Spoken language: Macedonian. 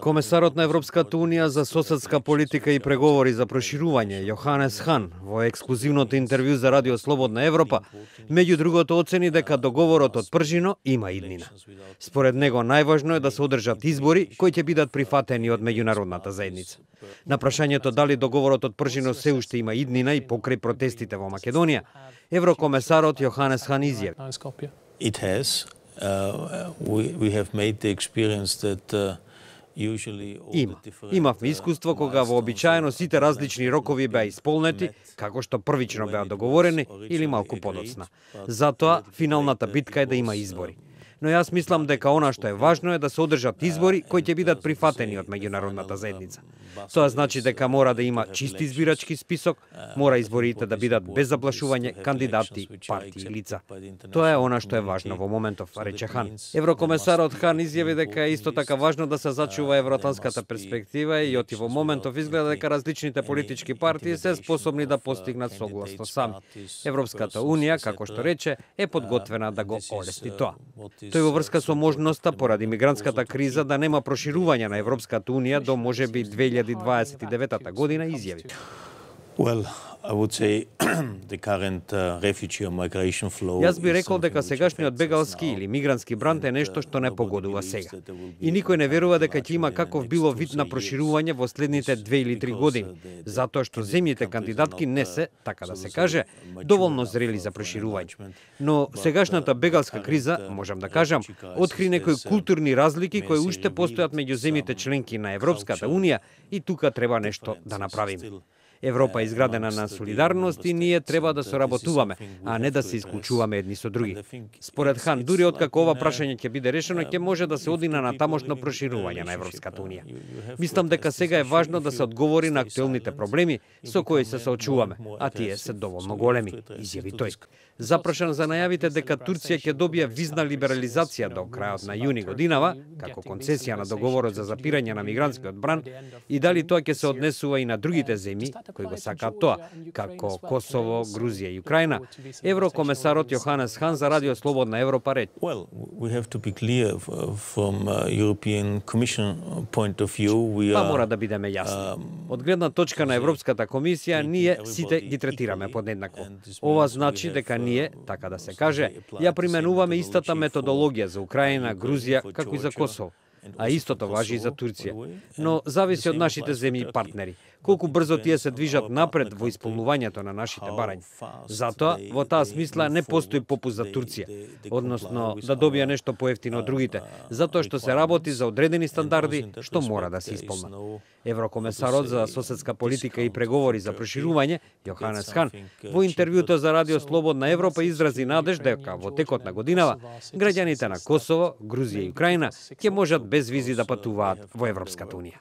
Комесарот на Европската Унија за соседска политика и преговори за проширување, Јоханес Хан, во ексклузивното интервју за Радио Слободна Европа, меѓу другото оцени дека договорот од Пржино има иднина. Според него најважно е да се одржат избори кои ќе бидат прифатени од меѓународната заедница. На прашањето дали договорот од Пржино се уште има иднина и покрај протестите во Македонија, еврокомесарот Јоханес Хан изјави: It has. We have made the experience that Имавме искуство кога вообичаено сите различни рокови беа исполнети, како што првично беа договорени или малку подоцна. Затоа, финалната битка е да има избори. Но јас мислам дека она што е важно е да се одржат избори кои ќе бидат прифатени од меѓународната заедница. Тоа значи дека мора да има чист избирачки список, мора изборите да бидат без заплашување кандидати, партии и лица. Тоа е она што е важно во моментов, рече Хан. Еврокомесарот Хан изјави дека е исто така важно да се зачува евроатлантската перспектива и оти во моментов изгледа дека различните политички партии се способни да постигнат согласно сами. Европската Унија, како што рече, е подготвена да го олесни тоа. Тој во врска со можноста поради мигрантската криза да нема проширување на Европската Унија до можеби 2029 година изјави: Well, I would say the current refugee or migration flow. Јас би рекол дека сегашниот бегалски или мигрантски бранд е нешто што не погодува сега. И никој не верува дека ќе има каков било вид на проширување во следните 2 или 3 години, затоа што земјите кандидатки не се, така да се каже, доволно зрели за проширување. Но сегашната бегалска криза, можам да кажам, откри некои културни разлики кои уште постојат меѓу земјите членки на Европската Унија и тука треба нешто да направиме. Европа е изградена на солидарност и ние треба да соработуваме, а не да се исклучуваме едни со други. Според Хан, дури откако ова прашање ќе биде решено, ќе може да се оди на тамошно проширување на Европската Унија. Мислам дека сега е важно да се одговори на актуелните проблеми со кои се соочуваме, а тие се доволно големи, изјави тој. Запрашан за најавите дека Турција ќе добија визна либерализација до крајот на јуни годинава, како концесија на договорот за запирање на мигрантскиот бран, и дали тоа ќе се однесува и на другите земји кои го сакаат тоа, како Косово, Грузија и Украина, еврокомесарот Јоханес Хан за Радио Слободна Европа рече: Well, we have to be clear from European Commission point of view. Па мора да бидеме јасни. Од гледна точка на Европската комисија, ние сите ги третираме подеднакво. Ова значи дека ние, така да се каже, ја применуваме истата методологија за Украина, Грузија, како и за Косово. А истото важи и за Турција. Но зависи од нашите земји и партнери, колку брзо тие се движат напред во исполнувањето на нашите барања. Затоа, во таа смисла не постои попуст за Турција, односно да добија нешто поевтино од другите, затоа што се работи за одредени стандарди што мора да се исполнат. Еврокомесарот за соседска политика и преговори за проширување, Јоханес Хан, во интервјуто за Радио Слободна Европа изрази надеж дека во текот на годинава граѓаните на Косово, Грузија и Украина ќе можат без визи да патуваат во Европската Унија.